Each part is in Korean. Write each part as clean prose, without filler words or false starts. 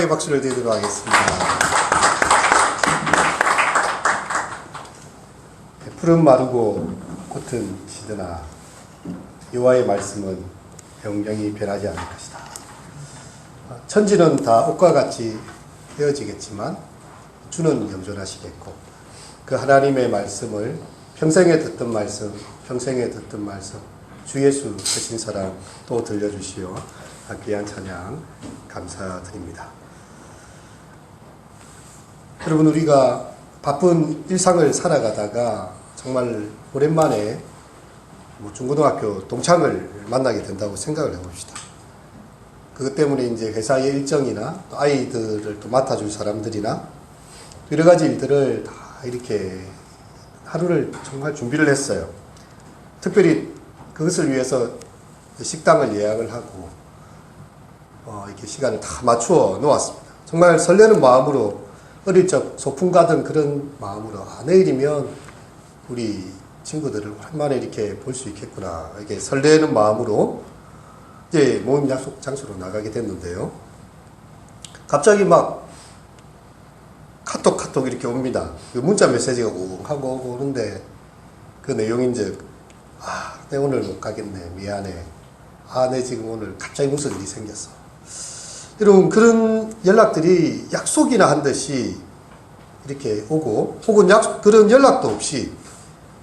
크게 박수를 드리도록 하겠습니다. 푸른 마르고 꽃은 시드나 여호와의 말씀은 영영이 변하지 않을 것이다. 천지는 다 옷과 같이 헤어지겠지만 주는 영존하시겠고, 그 하나님의 말씀을 평생에 듣던 말씀, 주 예수 크신 사랑 또 들려주시오. 귀한 찬양 감사드립니다. 여러분, 우리가 바쁜 일상을 살아가다가 정말 오랜만에 중고등학교 동창을 만나게 된다고 생각을 해봅시다. 그것 때문에 이제 회사의 일정이나 또 아이들을 또 맡아줄 사람들이나 여러 가지 일들을 다 이렇게 하루를 정말 준비를 했어요. 특별히 그것을 위해서 식당을 예약을 하고 이렇게 시간을 다 맞추어 놓았습니다. 정말 설레는 마음으로, 어릴 적 소풍 가던 그런 마음으로, 내일이면 우리 친구들을 오랜만에 이렇게 볼 수 있겠구나, 이렇게 설레는 마음으로 이제 모임 약속 장소로 나가게 됐는데요. 갑자기 막 카톡 이렇게 옵니다. 문자 메시지가 꼭 하고 오는데 그 내용인즉, 내 오늘 못 가겠네, 미안해. 내 지금 오늘 갑자기 무슨 일이 생겼어. 여러분, 그런 연락들이 약속이나 한 듯이 이렇게 오고, 혹은 그런 연락도 없이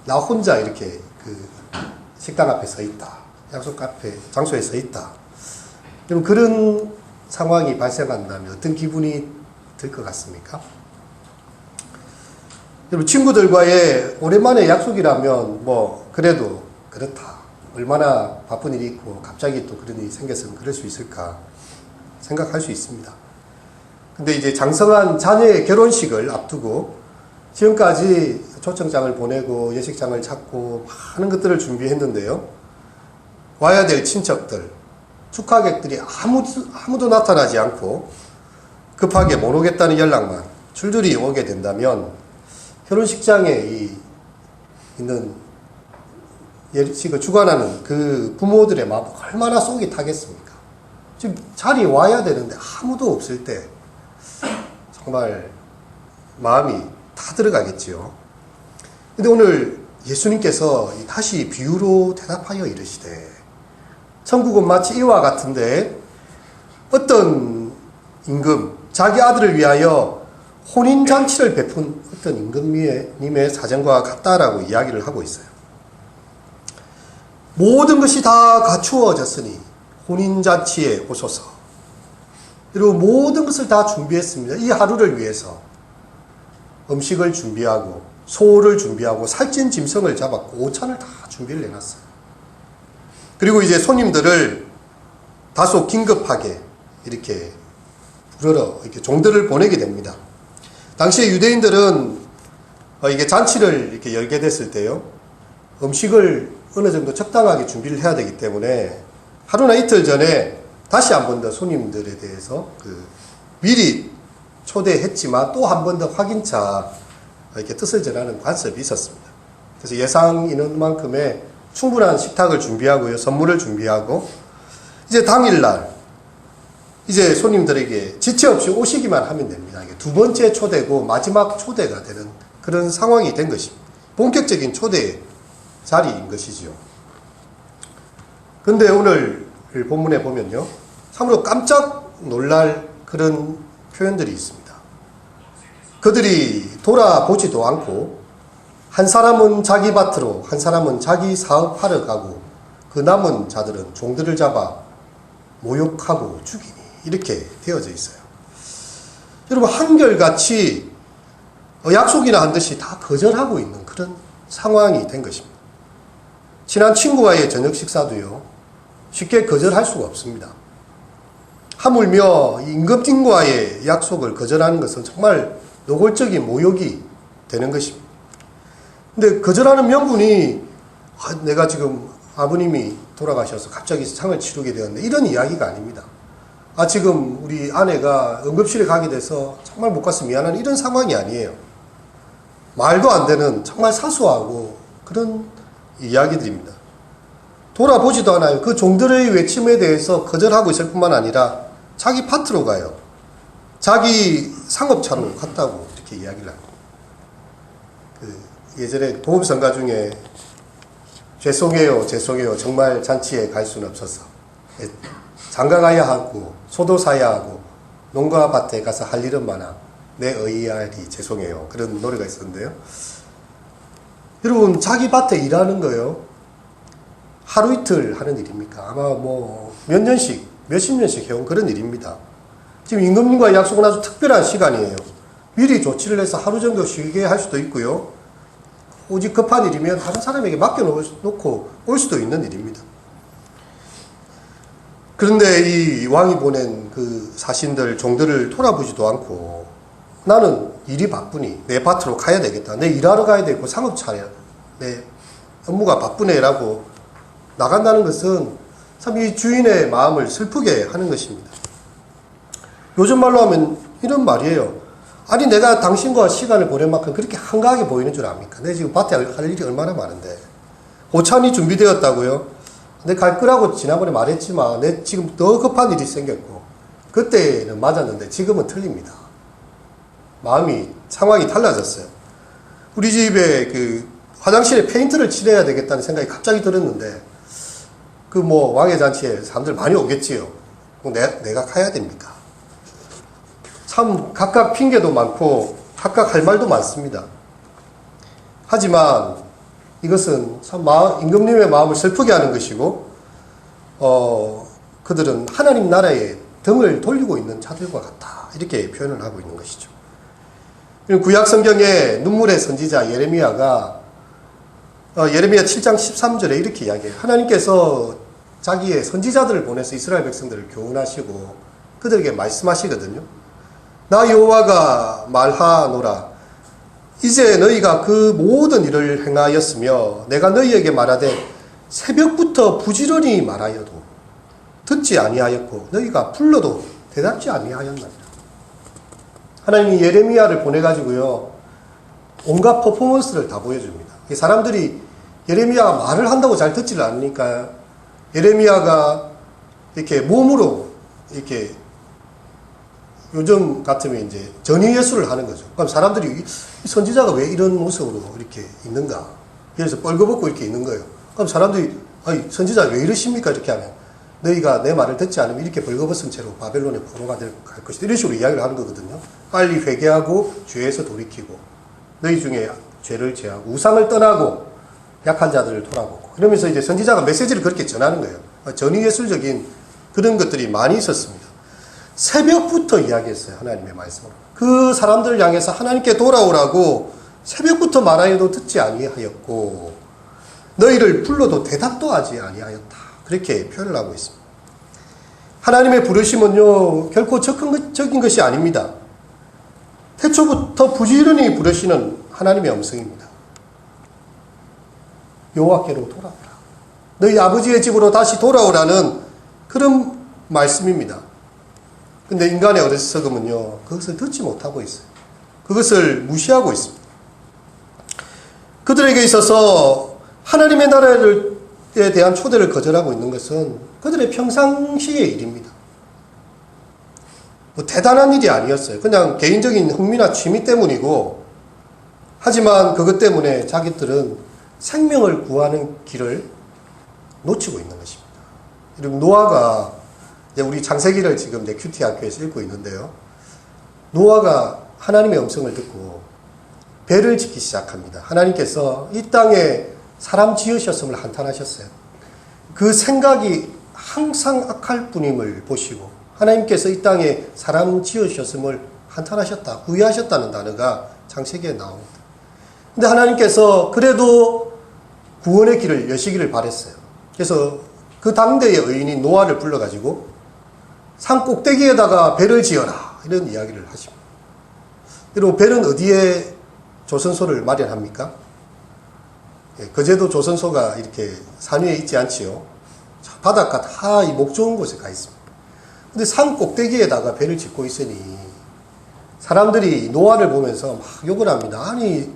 나 혼자 이렇게 그 식당 앞에 서 있다, 약속 앞에 장소에 서 있다. 여러분, 그런 상황이 발생한다면 어떤 기분이 들 것 같습니까? 여러분, 친구들과의 오랜만에 약속이라면 그래도 그렇다, 얼마나 바쁜 일이 있고 갑자기 또 그런 일이 생겼으면 그럴 수 있을까 생각할 수 있습니다. 근데 이제 장성한 자녀의 결혼식을 앞두고 지금까지 초청장을 보내고 예식장을 찾고 많은 것들을 준비했는데요. 와야 될 친척들, 축하객들이 아무도 나타나지 않고 급하게 못 오겠다는 연락만 줄줄이 오게 된다면 결혼식장에 있는 예식을 주관하는 그 부모들의 마음 얼마나 속이 타겠습니까? 지금 자리에 와야 되는데 아무도 없을 때 정말 마음이 다 들어가겠지요. 근데 오늘 예수님께서 다시 비유로 대답하여 이르시되, 천국은 마치 이와 같은데 어떤 임금, 자기 아들을 위하여 혼인잔치를 베푼 어떤 임금님의 사정과 같다라고 이야기를 하고 있어요. 모든 것이 다 갖추어졌으니 혼인잔치에 오소서. 여러분, 모든 것을 다 준비했습니다. 이 하루를 위해서 음식을 준비하고 소를 준비하고 살찐 짐승을 잡았고 오찬을 다 준비를 해놨어요. 그리고 이제 손님들을 다소 긴급하게 이렇게 부르러 이렇게 종들을 보내게 됩니다. 당시에 유대인들은 이게 잔치를 이렇게 열게 됐을 때요, 음식을 어느 정도 적당하게 준비를 해야 되기 때문에 하루나 이틀 전에 다시 한 번 더 손님들에 대해서 미리 초대했지만 또 한 번 더 확인차 이렇게 뜻을 전하는 관습이 있었습니다. 그래서 예상 인원만큼의 충분한 식탁을 준비하고요, 선물을 준비하고, 이제 당일날 이제 손님들에게 지체 없이 오시기만 하면 됩니다. 이게 두 번째 초대고 마지막 초대가 되는 그런 상황이 된 것입니다. 본격적인 초대 자리인 것이죠. 근데 오늘 본문에 보면요, 참으로 깜짝 놀랄 그런 표현들이 있습니다. 그들이 돌아보지도 않고 한 사람은 자기 밭으로, 한 사람은 자기 사업하러 가고 그 남은 자들은 종들을 잡아 모욕하고 죽이니, 이렇게 되어져 있어요. 여러분, 한결같이 약속이나 한 듯이 다 거절하고 있는 그런 상황이 된 것입니다. 친한 친구와의 저녁 식사도요, 쉽게 거절할 수가 없습니다. 하물며 임금님과의 약속을 거절하는 것은 정말 노골적인 모욕이 되는 것입니다. 근데 거절하는 명분이 내가 지금 아버님이 돌아가셔서 갑자기 상을 치르게 되었네, 이런 이야기가 아닙니다. 지금 우리 아내가 응급실에 가게 돼서 정말 못 가서 미안한, 이런 상황이 아니에요. 말도 안 되는 정말 사소하고 그런 이야기들입니다. 돌아보지도 않아요. 그 종들의 외침에 대해서 거절하고 있을 뿐만 아니라 자기 밭으로 가요. 자기 상업차로 갔다고 이렇게 이야기를 합니다. 예전에 보험성가 중에 죄송해요, 죄송해요. 정말 잔치에 갈 수는 없어서 장가 가야 하고 소도 사야 하고 농가밭에 가서 할 일은 많아 내 의아리 죄송해요. 그런 노래가 있었는데요. 여러분, 자기 밭에 일하는 거요, 하루 이틀 하는 일입니까? 아마 뭐 몇 년씩, 몇십 년씩 해온 그런 일입니다. 지금 임금님과 약속은 아주 특별한 시간이에요. 미리 조치를 해서 하루 정도 쉬게 할 수도 있고요. 오직 급한 일이면 다른 사람에게 맡겨놓고 올 수도 있는 일입니다. 그런데 이 왕이 보낸 그 사신들, 종들을 돌아보지도 않고 나는 일이 바쁘니 내 밭으로 가야 되겠다. 내 일하러 가야 되고 상업차야. 내 업무가 바쁘네라고 나간다는 것은 참 이 주인의 마음을 슬프게 하는 것입니다. 요즘 말로 하면 이런 말이에요. 아니, 내가 당신과 시간을 보낼 만큼 그렇게 한가하게 보이는 줄 압니까? 내 지금 밭에 할 일이 얼마나 많은데. 오찬이 준비되었다고요? 내 갈 거라고 지난번에 말했지만 내 지금 더 급한 일이 생겼고 그때는 맞았는데 지금은 틀립니다. 상황이 달라졌어요. 우리 집에 그 화장실에 페인트를 칠해야 되겠다는 생각이 갑자기 들었는데 그 뭐 왕의 잔치에 사람들 많이 오겠지요. 내가 가야 됩니까? 참 각각 핑계도 많고 각각 할 말도 많습니다. 하지만 이것은 참 임금님의 마음을 슬프게 하는 것이고 그들은 하나님 나라에 등을 돌리고 있는 자들과 같다. 이렇게 표현을 하고 있는 것이죠. 구약 성경의 눈물의 선지자 예레미야가 예레미야 7장 13절에 이렇게 이야기해요. 하나님께서 자기의 선지자들을 보내서 이스라엘 백성들을 교훈하시고 그들에게 말씀하시거든요. 나 여호와가 말하노라. 이제 너희가 그 모든 일을 행하였으며 내가 너희에게 말하되 새벽부터 부지런히 말하여도 듣지 아니하였고 너희가 불러도 대답지 아니하였나이다. 하나님이 예레미야를 보내가지고요, 온갖 퍼포먼스를 다 보여줍니다. 사람들이 예레미야가 말을 한다고 잘 듣지를 않으니까 예레미야가 이렇게 몸으로 이렇게 요즘 같으면 이제 전위예술을 하는 거죠. 그럼 사람들이 이 선지자가 왜 이런 모습으로 이렇게 있는가? 그래서 뻘거벗고 이렇게 있는 거예요. 그럼 사람들이 선지자 왜 이러십니까? 이렇게 하면 너희가 내 말을 듣지 않으면 이렇게 벌거벗은 채로 바벨론에 포로가 될 것이다. 이런 식으로 이야기를 하는 거거든요. 빨리 회개하고 죄에서 돌이키고 너희 중에 죄를 제하고 우상을 떠나고 약한 자들을 돌아보고 그러면서 이제 선지자가 메시지를 그렇게 전하는 거예요. 전위예술적인 그런 것들이 많이 있었습니다. 새벽부터 이야기했어요. 하나님의 말씀으로. 그 사람들을 향해서 하나님께 돌아오라고 새벽부터 말하여도 듣지 아니하였고 너희를 불러도 대답도 하지 아니하였다. 그렇게 표현을 하고 있습니다. 하나님의 부르심은요, 결코 적극적인 것이 아닙니다. 태초부터 부지런히 부르시는 하나님의 음성입니다. 여호와께로 돌아오라. 너희 아버지의 집으로 다시 돌아오라는 그런 말씀입니다. 근데 인간의 어리석음은요, 그것을 듣지 못하고 있어요. 그것을 무시하고 있습니다. 그들에게 있어서 하나님의 나라에 대한 초대를 거절하고 있는 것은 그들의 평상시의 일입니다. 뭐 대단한 일이 아니었어요. 그냥 개인적인 흥미나 취미 때문이고, 하지만 그것 때문에 자기들은 생명을 구하는 길을 놓치고 있는 것입니다. 여러분, 노아가 우리 창세기를 지금 큐티 학교에서 읽고 있는데요. 노아가 하나님의 음성을 듣고 배를 짓기 시작합니다. 하나님께서 이 땅에 사람 지으셨음을 한탄하셨어요. 그 생각이 항상 악할 뿐임을 보시고 하나님께서 이 땅에 사람 지으셨음을 한탄하셨다, 후회하셨다는 단어가 창세기에 나옵니다. 근데 하나님께서 그래도 구원의 길을 여시기를 바랬어요. 그래서 그 당대의 의인인 노아를 불러가지고 산 꼭대기에다가 배를 지어라, 이런 이야기를 하십니다. 여러분, 배는 어디에 조선소를 마련합니까? 거제도 조선소가 이렇게 산 위에 있지 않지요. 바닷가 다 이 목 좋은 곳에 가 있습니다. 근데 산 꼭대기에다가 배를 짓고 있으니 사람들이 노아를 보면서 막 욕을 합니다. 아니,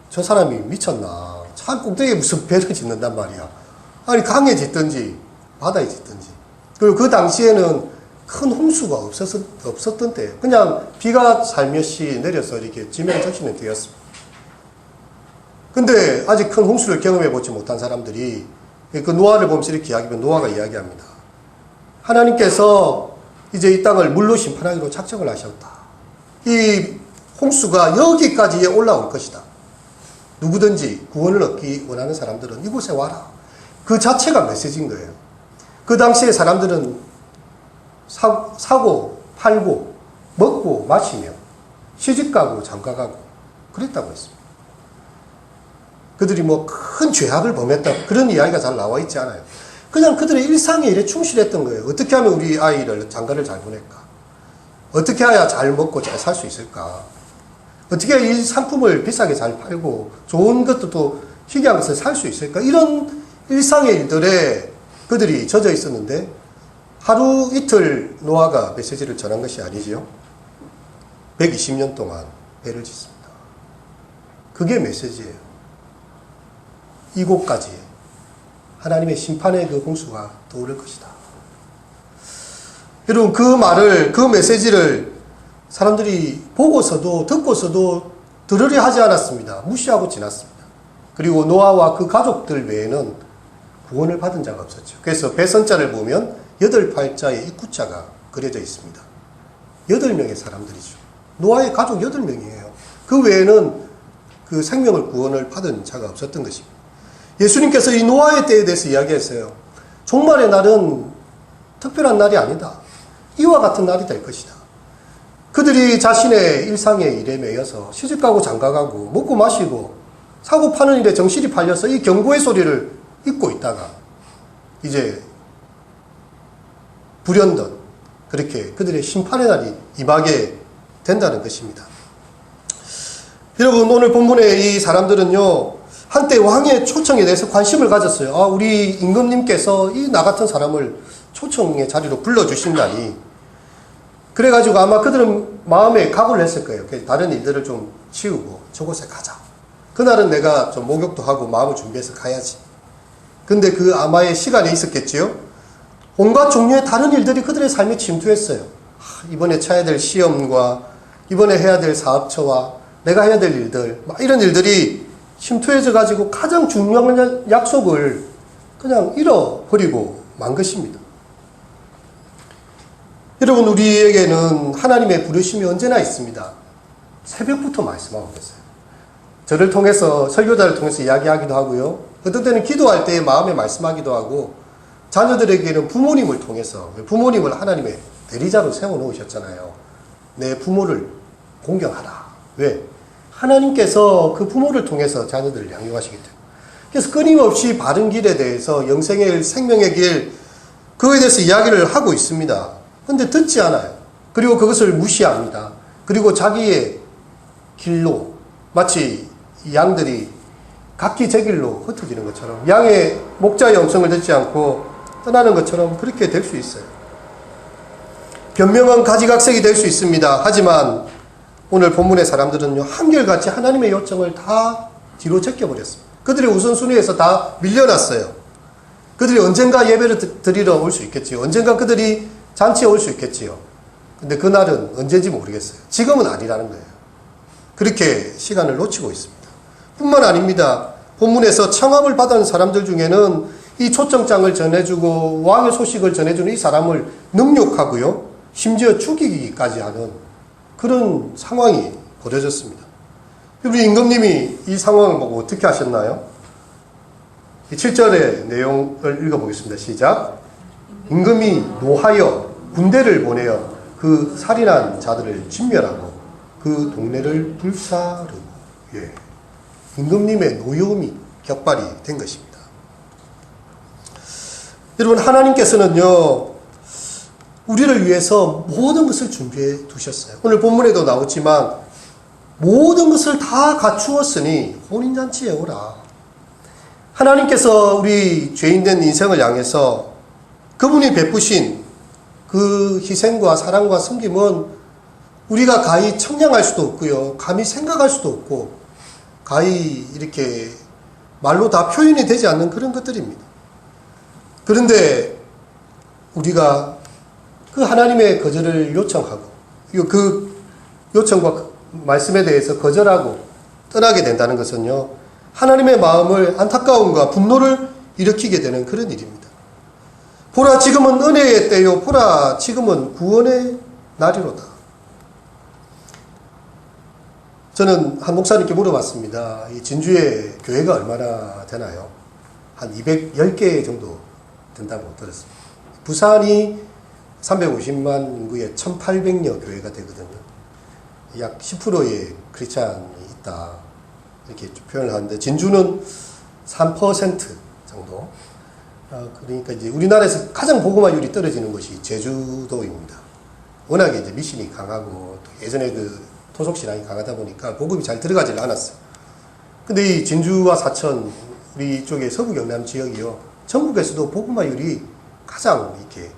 저 사람이 미쳤나? 산 꼭대기에 무슨 배를 짓는단 말이야. 아니, 강에 짓든지 바다에 짓든지. 그리고 그 당시에는 큰 홍수가 없었던 때 그냥 비가 살며시 내려서 이렇게 지면적시는 되었습니다. 근데 아직 큰 홍수를 경험해 보지 못한 사람들이 그 노아를 보면서 이렇게 이야기하면 노아가 이야기합니다. 하나님께서 이제 이 땅을 물로 심판하기로 작정을 하셨다. 이 홍수가 여기까지 올라올 것이다. 누구든지 구원을 얻기 원하는 사람들은 이곳에 와라. 그 자체가 메시지인 거예요. 그 당시에 사람들은 사고, 팔고, 먹고, 마시며 시집가고, 장가가고 그랬다고 했습니다. 그들이 뭐 큰 죄악을 범했다 그런 이야기가 잘 나와 있지 않아요. 그냥 그들의 일상에 일에 충실했던 거예요. 어떻게 하면 우리 아이를 장가를 잘 보낼까? 어떻게 해야 잘 먹고 잘 살 수 있을까? 어떻게 해야 이 상품을 비싸게 잘 팔고 좋은 것도 또 희귀한 것을 살 수 있을까? 이런 일상의 일들에 그들이 젖어 있었는데 하루 이틀 노아가 메시지를 전한 것이 아니지요. 120년 동안 배를 짓습니다. 그게 메시지예요. 이곳까지 하나님의 심판의 그 홍수가 떠오를 것이다. 여러분 그 말을, 그 메시지를 사람들이 보고서도 듣고서도 들으려 하지 않았습니다. 무시하고 지났습니다. 그리고 노아와 그 가족들 외에는 구원을 받은 자가 없었죠. 그래서 배선자를 보면 8팔자의 입구자가 그려져 있습니다. 8명의 사람들이죠. 노아의 가족 8명이에요. 그 외에는 그 생명을 구원을 받은 자가 없었던 것입니다. 예수님께서 이 노아의 때에 대해서 이야기했어요. 종말의 날은 특별한 날이 아니다. 이와 같은 날이 될 것이다. 그들이 자신의 일상의 일에 매여서 시집가고 장가가고 먹고 마시고 사고 파는 일에 정신이 팔려서 이 경고의 소리를 잊고 있다가 이제 불현듯 그렇게 그들의 심판의 날이 임하게 된다는 것입니다. 여러분 오늘 본문의 이 사람들은요 한때 왕의 초청에 대해서 관심을 가졌어요. 아, 우리 임금님께서 이 나 같은 사람을 초청의 자리로 불러주신다니. 그래가지고 아마 그들은 마음에 각오를 했을 거예요. 다른 일들을 좀 치우고 저곳에 가자. 그날은 내가 좀 목욕도 하고 마음을 준비해서 가야지. 근데 그 아마의 시간이 있었겠지요. 온갖 종류의 다른 일들이 그들의 삶에 침투했어요. 이번에 쳐야 될 시험과 이번에 해야 될 사업처와 내가 해야 될 일들, 막 이런 일들이 침투해져 가지고 가장 중요한 약속을 그냥 잃어버리고 만 것입니다. 여러분 우리에게는 하나님의 부르심이 언제나 있습니다. 새벽부터 말씀하고 계세요. 저를 통해서 설교자를 통해서 이야기하기도 하고요. 어떤 때는 기도할 때 마음에 말씀하기도 하고 자녀들에게는 부모님을 통해서 부모님을 하나님의 대리자로 세워놓으셨잖아요. 내 부모를 공경하라. 왜? 하나님께서 그 부모를 통해서 자녀들을 양육하시기 때문에. 그래서 끊임없이 바른 길에 대해서 영생의 길, 생명의 길 그거에 대해서 이야기를 하고 있습니다. 그런데 듣지 않아요. 그리고 그것을 무시합니다. 그리고 자기의 길로 마치 양들이 각기 제 길로 흩어지는 것처럼 양의 목자의 음성을 듣지 않고 떠나는 것처럼 그렇게 될 수 있어요. 변명은 가지각색이 될 수 있습니다. 하지만 오늘 본문의 사람들은요 한결같이 하나님의 요청을 다 뒤로 제껴버렸습니다. 그들의 우선순위에서 다 밀려났어요. 그들이 언젠가 예배를 드리러 올 수 있겠지요. 언젠가 그들이 잔치에 올 수 있겠지요. 근데 그날은 언제인지 모르겠어요. 지금은 아니라는 거예요. 그렇게 시간을 놓치고 있습니다. 뿐만 아닙니다. 본문에서 청함을 받은 사람들 중에는 이 초청장을 전해주고 왕의 소식을 전해주는 이 사람을 능욕하고요. 심지어 죽이기까지 하는 그런 상황이 벌어졌습니다. 우리 임금님이 이 상황을 보고 어떻게 하셨나요? 7절의 내용을 읽어보겠습니다. 시작. 임금이 노하여 군대를 보내어 그 살인한 자들을 진멸하고 그 동네를 불사르고. 예. 임금님의 노여움이 격발이 된 것입니다. 여러분 하나님께서는요 우리를 위해서 모든 것을 준비해 두셨어요. 오늘 본문에도 나오지만 모든 것을 다 갖추었으니 혼인잔치에 오라. 하나님께서 우리 죄인된 인생을 향해서 그분이 베푸신 그 희생과 사랑과 섬김은 우리가 가히 청량할 수도 없고요. 감히 생각할 수도 없고 가히 이렇게 말로 다 표현이 되지 않는 그런 것들입니다. 그런데 우리가 그 하나님의 거절을 요청하고 그 요청과 그 말씀에 대해서 거절하고 떠나게 된다는 것은요, 하나님의 마음을 안타까움과 분노를 일으키게 되는 그런 일입니다. 보라 지금은 은혜의 때요, 보라 지금은 구원의 날이로다. 저는 한 목사님께 물어봤습니다. 이 진주에 교회가 얼마나 되나요? 한 210개 정도 된다고 들었습니다. 부산이 350만 인구에 1800여 교회가 되거든요. 약 10%의 크리스찬이 있다, 이렇게 표현을 하는데, 진주는 3% 정도. 그러니까 이제 우리나라에서 가장 복음화율이 떨어지는 것이 제주도입니다. 워낙에 이제 미신이 강하고, 또 예전에 그 토속신앙이 강하다 보니까 복음이 잘 들어가질 않았어요. 근데 이 진주와 사천, 우리 쪽의 서부 경남 지역이요, 전국에서도 복음화율이 가장 이렇게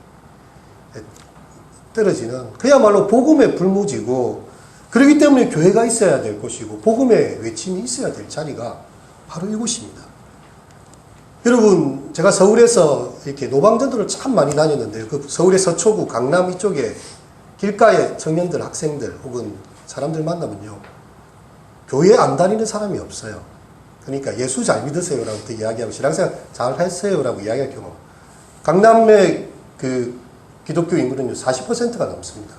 떨어지는, 그야말로 복음의 불모지고, 그렇기 때문에 교회가 있어야 될 곳이고 복음의 외침이 있어야 될 자리가 바로 이곳입니다. 여러분, 제가 서울에서 이렇게 노방전도를 참 많이 다녔는데요. 그 서울의 서초구, 강남 이쪽에 길가에 청년들, 학생들 혹은 사람들 만나면요, 교회 안 다니는 사람이 없어요. 그러니까 예수 잘 믿으세요라고 이야기하고 신앙생활 잘 하세요라고 이야기할 경우, 강남의 그 기독교 인구는요 40%가 넘습니다.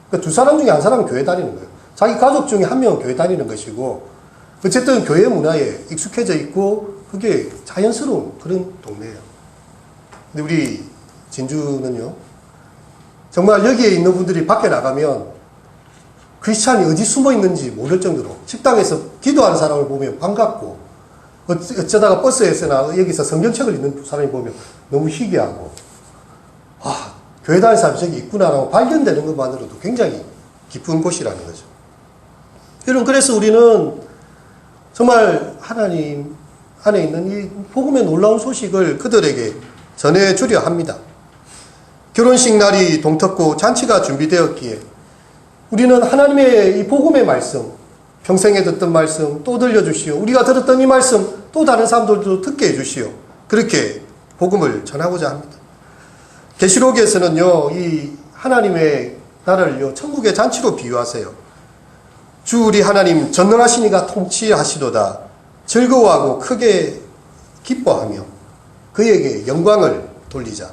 그러니까 두 사람 중에 한 사람은 교회 다니는 거예요. 자기 가족 중에 한 명은 교회 다니는 것이고, 어쨌든 교회 문화에 익숙해져 있고 그게 자연스러운 그런 동네예요. 근데 우리 진주는요, 정말 여기에 있는 분들이 밖에 나가면 크리스찬이 어디 숨어 있는지 모를 정도로 식당에서 기도하는 사람을 보면 반갑고, 어쩌다가 버스에서나 여기서 성경책을 읽는 사람이 보면 너무 희귀하고, 아, 교회 다니는 사람이 저기 있구나라고 발견되는 것만으로도 굉장히 기쁜 곳이라는 거죠. 여러분, 그래서 우리는 정말 하나님 안에 있는 이 복음의 놀라운 소식을 그들에게 전해주려 합니다. 결혼식 날이 동텄고 잔치가 준비되었기에 우리는 하나님의 이 복음의 말씀, 평생에 듣던 말씀 또 들려주시오, 우리가 들었던 이 말씀 또 다른 사람들도 듣게 해주시오, 그렇게 복음을 전하고자 합니다. 계시록에서는요, 이 하나님의 나라를요, 천국의 잔치로 비유하세요. 주 우리 하나님 전능하시니가 통치하시도다. 즐거워하고 크게 기뻐하며 그에게 영광을 돌리자.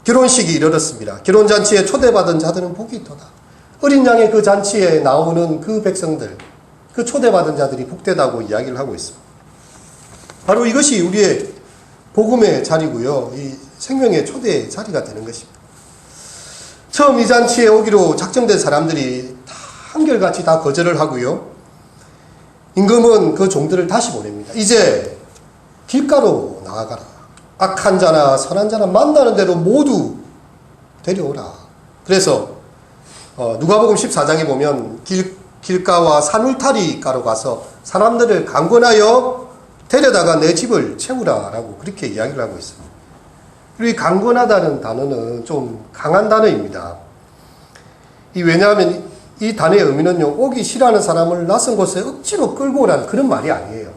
결혼식이 이르렀습니다. 결혼잔치에 초대받은 자들은 복이 있도다. 어린 양의 그 잔치에 나오는 그 백성들, 그 초대받은 자들이 복되다고 이야기를 하고 있습니다. 바로 이것이 우리의 복음의 자리고요, 이 생명의 초대의 자리가 되는 것입니다. 처음 이 잔치에 오기로 작정된 사람들이 다 한결같이 다 거절을 하고요, 임금은 그 종들을 다시 보냅니다. 이제 길가로 나아가라. 악한 자나 선한 자나 만나는 대로 모두 데려오라. 그래서 누가복음 14장에 보면 길가와 산울타리가로 가서 사람들을 강권하여 데려다가 내 집을 채우라라고 그렇게 이야기를 하고 있습니다. 그리고 이 강권하다는 단어는 좀 강한 단어입니다. 왜냐하면 이 단어의 의미는요, 오기 싫어하는 사람을 낯선 곳에 억지로 끌고 오라는 그런 말이 아니에요.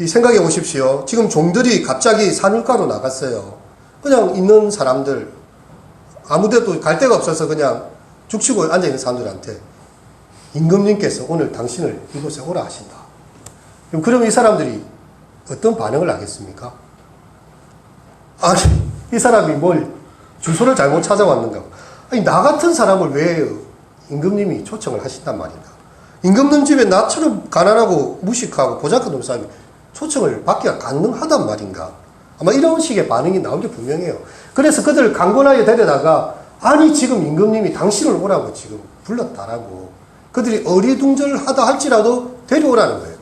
생각해 보십시오. 지금 종들이 갑자기 산울가로 나갔어요. 그냥 있는 사람들, 아무데도 갈 데가 없어서 그냥 죽치고 앉아있는 사람들한테 임금님께서 오늘 당신을 이곳에 오라 하신다. 그럼 이 사람들이 어떤 반응을 하겠습니까? 아니, 이 사람이 뭘 주소를 잘못 찾아왔는가? 아니, 나 같은 사람을 왜 임금님이 초청을 하신단 말인가? 임금님 집에 나처럼 가난하고 무식하고 보잘것 없는 사람이 초청을 받기가 가능하단 말인가? 아마 이런 식의 반응이 나올 게 분명해요. 그래서 그들을 강권하여 데려다가, 아니 지금 임금님이 당신을 오라고 지금 불렀다라고 그들이 어리둥절하다 할지라도 데려오라는 거예요.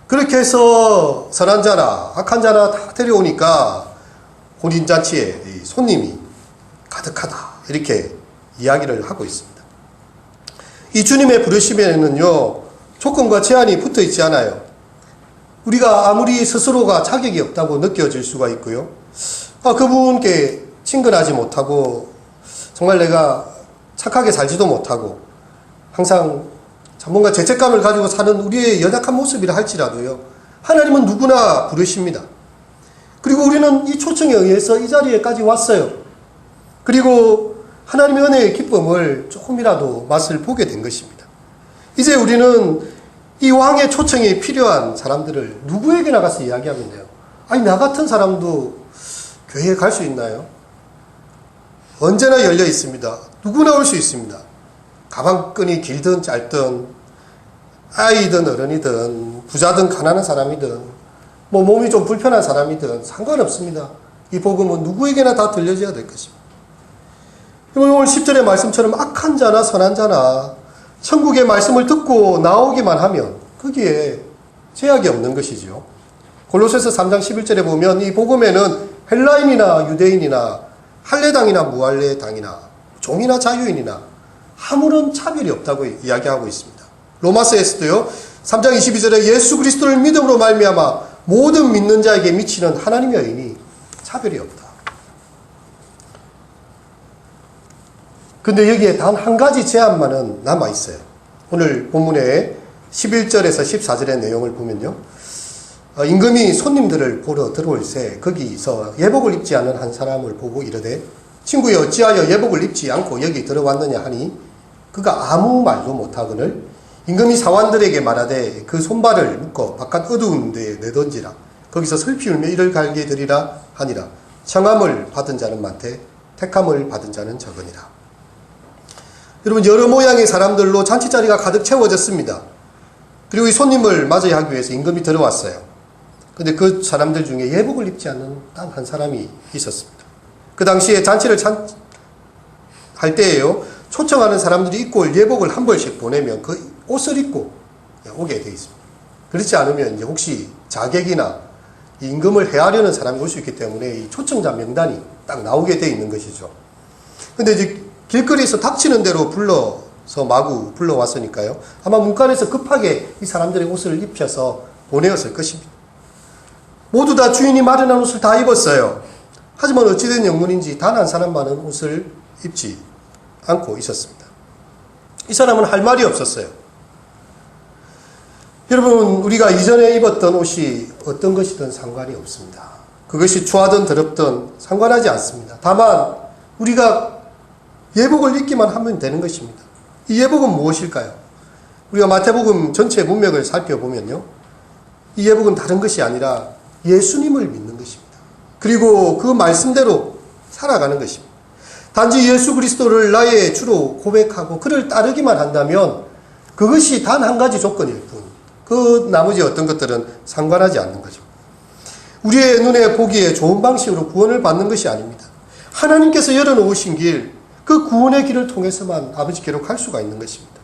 그렇게 해서 선한 자나 악한 자나 다 데려오니까 혼인잔치에 손님이 가득하다, 이렇게 이야기를 하고 있습니다. 이 주님의 부르심에는요, 조건과 제한이 붙어 있지 않아요. 우리가 아무리 스스로가 자격이 없다고 느껴질 수가 있고요, 그분께 친근하지 못하고 정말 내가 착하게 살지도 못하고 항상 뭔가 죄책감을 가지고 사는 우리의 연약한 모습이라 할지라도요, 하나님은 누구나 부르십니다. 그리고 우리는 이 초청에 의해서 이 자리에까지 왔어요. 그리고 하나님의 은혜의 기쁨을 조금이라도 맛을 보게 된 것입니다. 이제 우리는 이 왕의 초청이 필요한 사람들을 누구에게나 가서 이야기하면 돼요. 아니, 나 같은 사람도 교회에 갈 수 있나요? 언제나 열려 있습니다. 누구나 올 수 있습니다. 가방끈이 길든 짧든, 아이든 어른이든, 부자든 가난한 사람이든, 몸이 좀 불편한 사람이든 상관없습니다. 이 복음은 누구에게나 다 들려져야 될 것입니다. 오늘 10절의 말씀처럼 악한 자나 선한 자나 천국의 말씀을 듣고 나오기만 하면 거기에 제약이 없는 것이죠. 골로새서 3장 11절에 보면 이 복음에는 헬라인이나 유대인이나 할례당이나 무할례당이나 종이나 자유인이나 아무런 차별이 없다고 이야기하고 있습니다. 로마서에서도요, 3장 22절에 예수 그리스도를 믿음으로 말미암아 모든 믿는 자에게 미치는 하나님의 의인이 차별이 없다. 근데 여기에 단 한 가지 제한만은 남아있어요. 오늘 본문의 11절에서 14절의 내용을 보면요, 임금이 손님들을 보러 들어올 새 거기서 예복을 입지 않은 한 사람을 보고 이르되 친구여 어찌하여 예복을 입지 않고 여기 들어왔느냐 하니 그가 아무 말도 못하거늘 임금이 사환들에게 말하되 그 손발을 묶어 바깥 어두운 데에 내던지라. 거기서 슬피 울며 이를 갈게 되리라 하니라. 청함을 받은 자는 많되 택함을 받은 자는 적으니라. 여러분, 여러 모양의 사람들로 잔치자리가 가득 채워졌습니다. 그리고 이 손님을 맞이하기 하기 위해서 임금이 들어왔어요. 근데 그 사람들 중에 예복을 입지 않는 단 한 사람이 있었습니다. 그 당시에 잔치를 할 때에요, 초청하는 사람들이 입고 올 예복을 한 벌씩 보내면 그 옷을 입고 오게 되어 있습니다. 그렇지 않으면 이제 혹시 자객이나 임금을 해하려는 사람이 올 수 있기 때문에 이 초청자 명단이 딱 나오게 되어 있는 것이죠. 근데 이제 길거리에서 닥치는 대로 불러서 마구 불러왔으니까요, 아마 문간에서 급하게 이 사람들의 옷을 입혀서 보내었을 것입니다. 모두 다 주인이 마련한 옷을 다 입었어요. 하지만 어찌된 영문인지 단 한 사람만은 옷을 입지 않고 있었습니다. 이 사람은 할 말이 없었어요. 여러분, 우리가 이전에 입었던 옷이 어떤 것이든 상관이 없습니다. 그것이 추하든 더럽든 상관하지 않습니다. 다만 우리가 예복을 입기만 하면 되는 것입니다. 이 예복은 무엇일까요? 우리가 마태복음 전체 문맥을 살펴보면요, 이 예복은 다른 것이 아니라 예수님을 믿는 것입니다. 그리고 그 말씀대로 살아가는 것입니다. 단지 예수 그리스도를 나의 주로 고백하고 그를 따르기만 한다면 그것이 단 한 가지 조건일 뿐, 그 나머지 어떤 것들은 상관하지 않는 거죠. 우리의 눈에 보기에 좋은 방식으로 구원을 받는 것이 아닙니다. 하나님께서 열어놓으신 길, 그 구원의 길을 통해서만 아버지께로 갈 수가 있는 것입니다.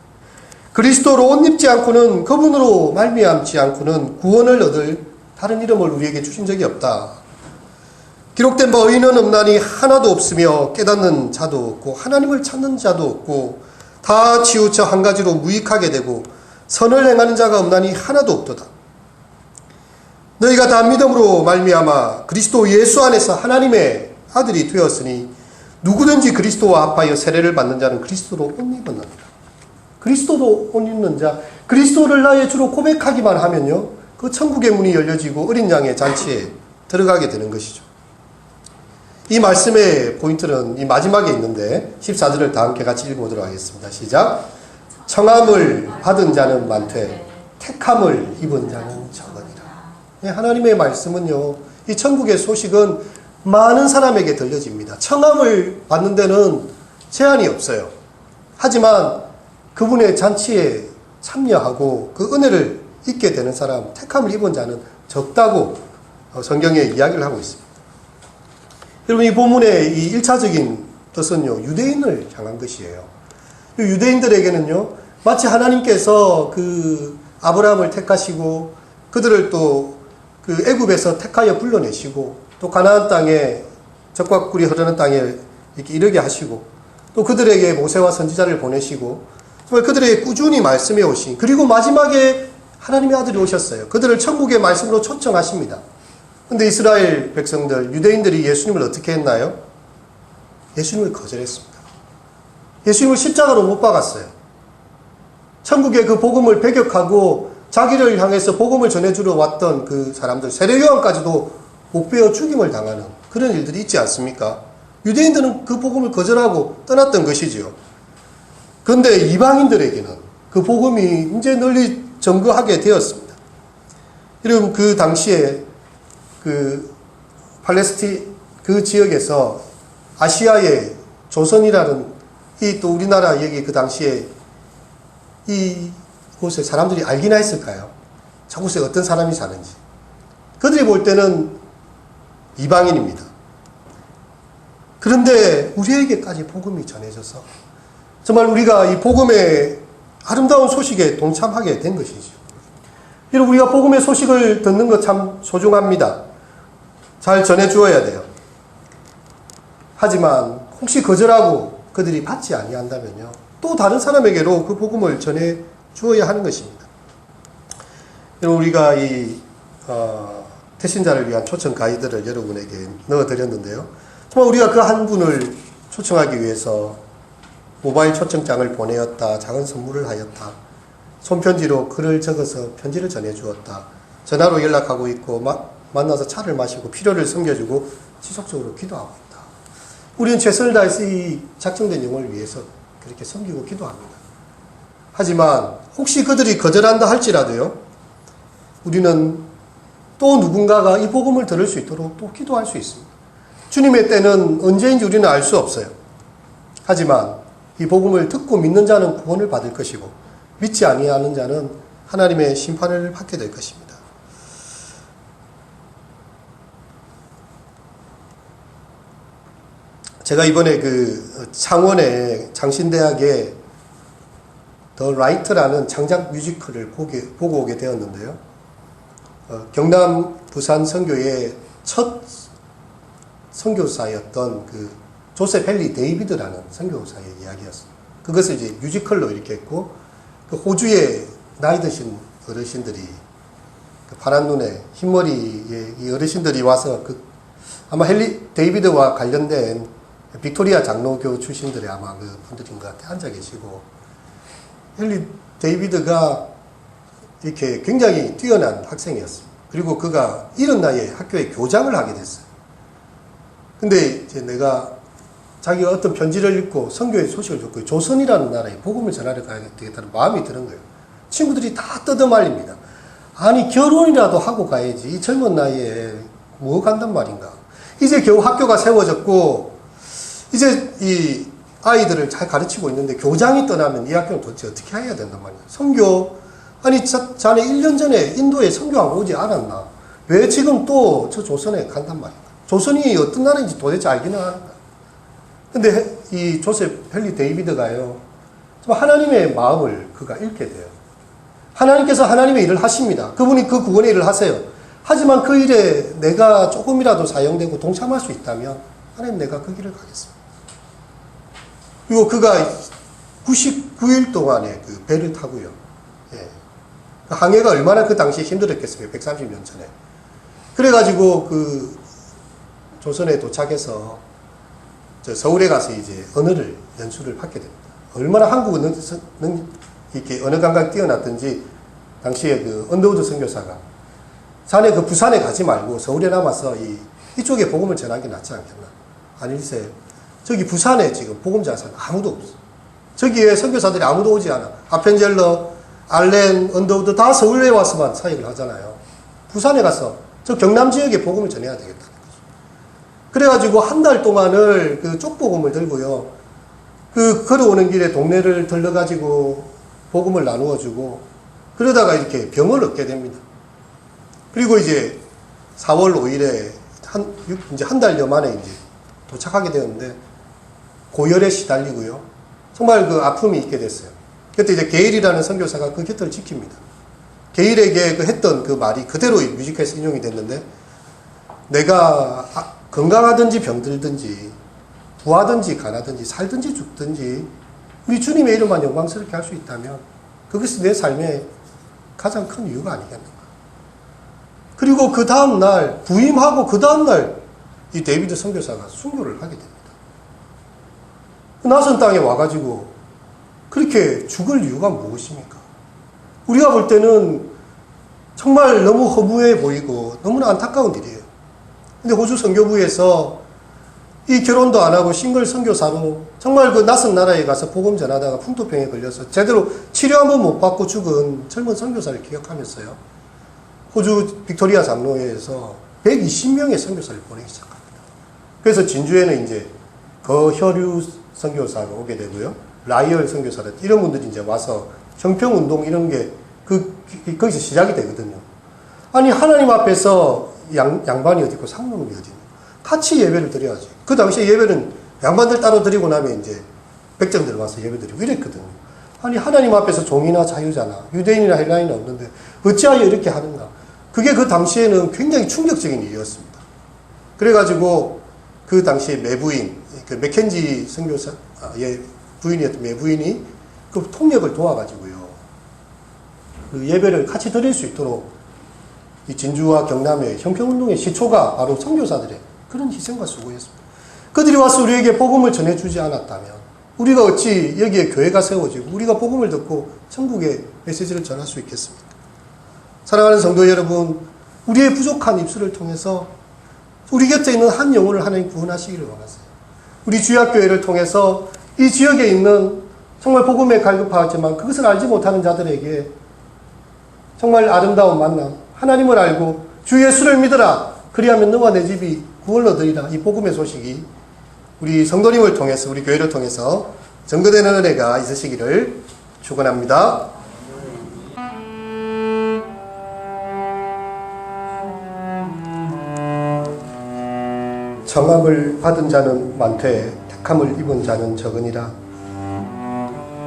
그리스도로 옷 입지 않고는, 그분으로 말미암지 않고는 구원을 얻을 다른 이름을 우리에게 주신 적이 없다. 기록된 바 의인은 없나니 하나도 없으며 깨닫는 자도 없고 하나님을 찾는 자도 없고 다 치우쳐 한 가지로 무익하게 되고 선을 행하는 자가 없나니 하나도 없도다. 너희가 다 믿음으로 말미암아 그리스도 예수 안에서 하나님의 아들이 되었으니 누구든지 그리스도와 합하여 세례를 받는 자는 그리스도로 옷 입었느니라. 그리스도로 옷 입는 자, 그리스도를 나의 주로 고백하기만 하면요, 그 천국의 문이 열려지고 어린 양의 잔치에 들어가게 되는 것이죠. 이 말씀의 포인트는 이 마지막에 있는데 14절을 다 함께 같이 읽어보도록 하겠습니다. 시작. 청함을 받은 자는 많되 택함을 입은 자는 적으니라. 하나님의 말씀은요, 이 천국의 소식은 많은 사람에게 들려집니다. 청함을 받는 데는 제한이 없어요. 하지만 그분의 잔치에 참여하고 그 은혜를 잊게 되는 사람, 택함을 입은 자는 적다고 성경에 이야기를 하고 있습니다. 여러분, 이 본문의 이 1차적인 뜻은요, 유대인을 향한 것이에요. 유대인들에게는요, 마치 하나님께서 그 아브라함을 택하시고 그들을 또 그 애굽에서 택하여 불러내시고 또 가나안 땅에, 젖과 꿀이 흐르는 땅에 이렇게 이르게 하시고 또 그들에게 모세와 선지자를 보내시고 정말 그들에게 꾸준히 말씀해 오신, 그리고 마지막에 하나님의 아들이 오셨어요. 그들을 천국의 말씀으로 초청하십니다. 근데 이스라엘 백성들, 유대인들이 예수님을 어떻게 했나요? 예수님을 거절했습니다. 예수님을 십자가로 못 박았어요. 천국의 그 복음을 배격하고 자기를 향해서 복음을 전해주러 왔던 그 사람들, 세례요한까지도 옥배어 죽임을 당하는 그런 일들이 있지 않습니까? 유대인들은 그 복음을 거절하고 떠났던 것이지요. 그런데 이방인들에게는 그 복음이 이제 널리 전거하게 되었습니다. 여러분, 그 당시에 그 팔레스틴 그 지역에서 아시아의 조선이라는 이 또 우리나라 여기 그 당시에 이 곳에 사람들이 알기나 했을까요? 저곳에 어떤 사람이 사는지. 그들이 볼 때는 이방인입니다. 그런데 우리에게까지 복음이 전해져서 정말 우리가 이 복음의 아름다운 소식에 동참하게 된 것이죠. 여러분, 우리가 복음의 소식을 듣는 것 참 소중합니다. 잘 전해주어야 돼요. 하지만 혹시 거절하고 그들이 받지 아니한다면요, 또 다른 사람에게로 그 복음을 전해 주어야 하는 것입니다. 우리가 이 태신자를 위한 초청 가이드를 여러분에게 넣어드렸는데요. 정말 우리가 그 한 분을 초청하기 위해서 모바일 초청장을 보내었다, 작은 선물을 하였다, 손편지로 글을 적어서 편지를 전해주었다, 전화로 연락하고 있고 만나서 차를 마시고 필요를 섬겨주고 지속적으로 기도하고 있다. 우리는 최선을 다해서 이 작정된 영혼을 위해서 그렇게 섬기고 기도합니다. 하지만 혹시 그들이 거절한다 할지라도요, 우리는 또 누군가가 이 복음을 들을 수 있도록 또 기도할 수 있습니다. 주님의 때는 언제인지 우리는 알 수 없어요. 하지만 이 복음을 듣고 믿는 자는 구원을 받을 것이고 믿지 아니하는 자는 하나님의 심판을 받게 될 것입니다. 제가 이번에 그 창원의 장신대학에 더 라이트라는 창작 뮤지컬을 보고 오게 되었는데요. 경남 부산 선교의 첫 선교사였던 그 조셉 헨리 데이비드라는 선교사의 이야기였습니다. 그것을 이제 뮤지컬로 이렇게 했고, 그 호주의 나이 드신 어르신들이, 그 파란 눈에 흰머리의 이 어르신들이 와서 아마 헨리 데이비드와 관련된 빅토리아 장로교 출신들의 아마 그 분들인 것 같아 앉아 계시고, 헨리 데이비드가 이렇게 굉장히 뛰어난 학생이었습니다. 그리고 그가 이른 나이에 학교에 교장을 하게 됐어요. 근데 이제 내가 자기가 어떤 편지를 읽고 선교의 소식을 듣고 조선이라는 나라에 복음을 전하러 가야 되겠다는 마음이 드는 거예요. 친구들이 다 뜯어말립니다. 아니, 결혼이라도 하고 가야지. 이 젊은 나이에 뭐 간단 말인가. 이제 겨우 학교가 세워졌고, 이제 이 아이들을 잘 가르치고 있는데 교장이 떠나면 이 학교는 도대체 어떻게 해야 된단 말이야. 선교, 아니, 자네 1년 전에 인도에 선교하고 오지 않았나? 왜 지금 또 저 조선에 간단 말인가? 조선이 어떤 나라인지 도대체 알기는 하는가? 근데 이 조셉 헨리 데이비드가요, 하나님의 마음을 그가 읽게 돼요. 하나님께서 하나님의 일을 하십니다. 그분이 그 구원의 일을 하세요. 하지만 그 일에 내가 조금이라도 사용되고 동참할 수 있다면 하나님, 내가 그 길을 가겠습니다. 그리고 그가 99일 동안에 그 배를 타고요. 예. 항해가 얼마나 그 당시에 힘들었겠습니까? 130년 전에. 그래가지고 그 조선에 도착해서 서울에 가서 이제 언어를 연수를 받게 됩니다. 얼마나 한국은 이렇게 언어 감각이 뛰어났던지 당시에 그 언더우드 선교사가 자네 그 부산에 가지 말고 서울에 남아서 이쪽에 복음을 전하는 게 낫지 않겠나? 아닐세. 저기 부산에 지금 복음 전사는 아무도 없어. 저기에 선교사들이 아무도 오지 않아. 아펜젤러, 알렌, 언더우드 다 서울에 와서만 사역을 하잖아요. 부산에 가서 저 경남 지역에 복음을 전해야 되겠다는 거죠. 그래가지고 한 달 동안을 그 쪽복음을 들고요. 그 걸어오는 길에 동네를 들러가지고 복음을 나누어주고 그러다가 이렇게 병을 얻게 됩니다. 그리고 이제 4월 5일에 이제 한 달여 만에 이제 도착하게 되었는데 고열에 시달리고요. 정말 그 아픔이 있게 됐어요. 그때 이제 게일이라는 선교사가 그 곁을 지킵니다. 게일에게 그 했던 그 말이 그대로 뮤지컬에서 인용이 됐는데, 내가 건강하든지 병들든지 부하든지 가나든지 살든지 죽든지 우리 주님의 이름만 영광스럽게 할 수 있다면 그것이 내 삶의 가장 큰 이유가 아니겠는가. 그리고 그 다음날 부임하고 그 다음날 이 데이비드 선교사가 순교를 하게 됩니다. 낯선 땅에 와가지고 그렇게 죽을 이유가 무엇입니까? 우리가 볼 때는 정말 너무 허무해 보이고 너무나 안타까운 일이에요. 근데 호주 선교부에서 이 결혼도 안 하고 싱글 선교사로 정말 그 낯선 나라에 가서 복음 전하다가 풍토병에 걸려서 제대로 치료 한번 못 받고 죽은 젊은 선교사를 기억하면서요. 호주 빅토리아 장로회에서 120명의 선교사를 보내기 시작합니다. 그래서 진주에는 이제 거혈유 선교사로 오게 되고요. 라이얼 선교사라 이런 분들이 이제 와서 형평운동 이런 게 거기서 시작이 되거든요. 아니 하나님 앞에서 양반이 어디 있고 상놈이 어디 있고 같이 예배를 드려야지. 그 당시에 예배는 양반들 따로 드리고 나면 이제 백정들 와서 예배 드리고 이랬거든요. 아니 하나님 앞에서 종이나 자유자나 유대인이나 헬라인은 없는데 어찌하여 이렇게 하는가. 그게 그 당시에는 굉장히 충격적인 일이었습니다. 그래가지고 그 당시에 매부인, 그 맥켄지 선교사의 부인이었던 매부인이 그 통역을 도와가지고요. 그 예배를 같이 드릴 수 있도록 이 진주와 경남의 형평운동의 시초가 바로 선교사들의 그런 희생과 수고였습니다. 그들이 와서 우리에게 복음을 전해주지 않았다면 우리가 어찌 여기에 교회가 세워지고 우리가 복음을 듣고 천국의 메시지를 전할 수 있겠습니까? 사랑하는 성도 여러분, 우리의 부족한 입술을 통해서 우리 곁에 있는 한 영혼을 하나님 구원하시기를 원하세요. 우리 주약교회를 통해서 이 지역에 있는 정말 복음에 갈급하지만 그것을 알지 못하는 자들에게 정말 아름다운 만남, 하나님을 알고 주 예수를 믿으라. 그리하면 너와 내 집이 구원을 얻으리라. 이 복음의 소식이 우리 성도님을 통해서 우리 교회를 통해서 전거되는 은혜가 있으시기를 축원합니다. 청함을 받은 자는 많되 택함을 입은 자는 적으니라.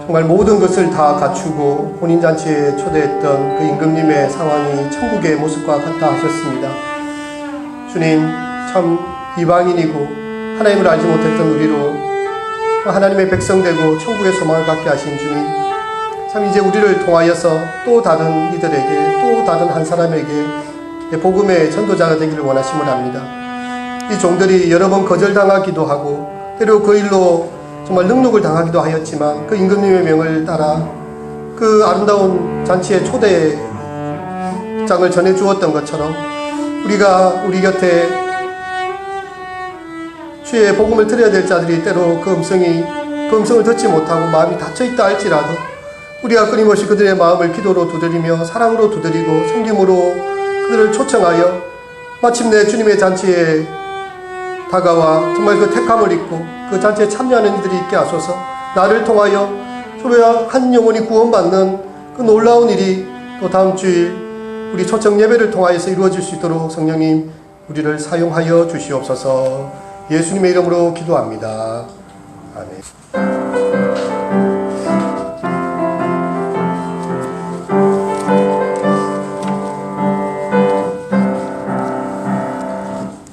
정말 모든 것을 다 갖추고 혼인잔치에 초대했던 그 임금님의 상황이 천국의 모습과 같다 하셨습니다. 주님, 참 이방인이고 하나님을 알지 못했던 우리로 하나님의 백성 되고 천국의 소망을 갖게 하신 주님, 참 이제 우리를 통하여서 또 다른 이들에게 또 다른 한 사람에게 복음의 전도자가 되기를 원하심을 압니다. 이 종들이 여러 번 거절당하기도 하고 때로 그 일로 정말 능욕을 당하기도 하였지만 그 임금님의 명을 따라 그 아름다운 잔치의 초대장을 전해주었던 것처럼 우리가 우리 곁에 주의 복음을 들어야 될 자들이 때로 그 음성을 듣지 못하고 마음이 닫혀있다 할지라도 우리가 끊임없이 그들의 마음을 기도로 두드리며 사랑으로 두드리고 섬김으로 그들을 초청하여 마침내 주님의 잔치에 다가와 정말 그 택함을 입고 그 잔치에 참여하는 이들이 있게 하소서. 나를 통하여 서로야 한 영혼이 구원받는 그 놀라운 일이 또 다음 주일 우리 초청 예배를 통하여서 이루어질 수 있도록 성령님 우리를 사용하여 주시옵소서. 예수님의 이름으로 기도합니다. 아멘.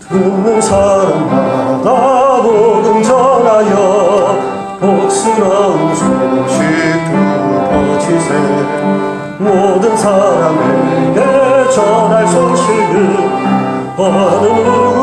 듣는 사람마다 복음 전하여 복스러운 소식 들어지세. 모든 사람에게 전할 소식은 어느 누구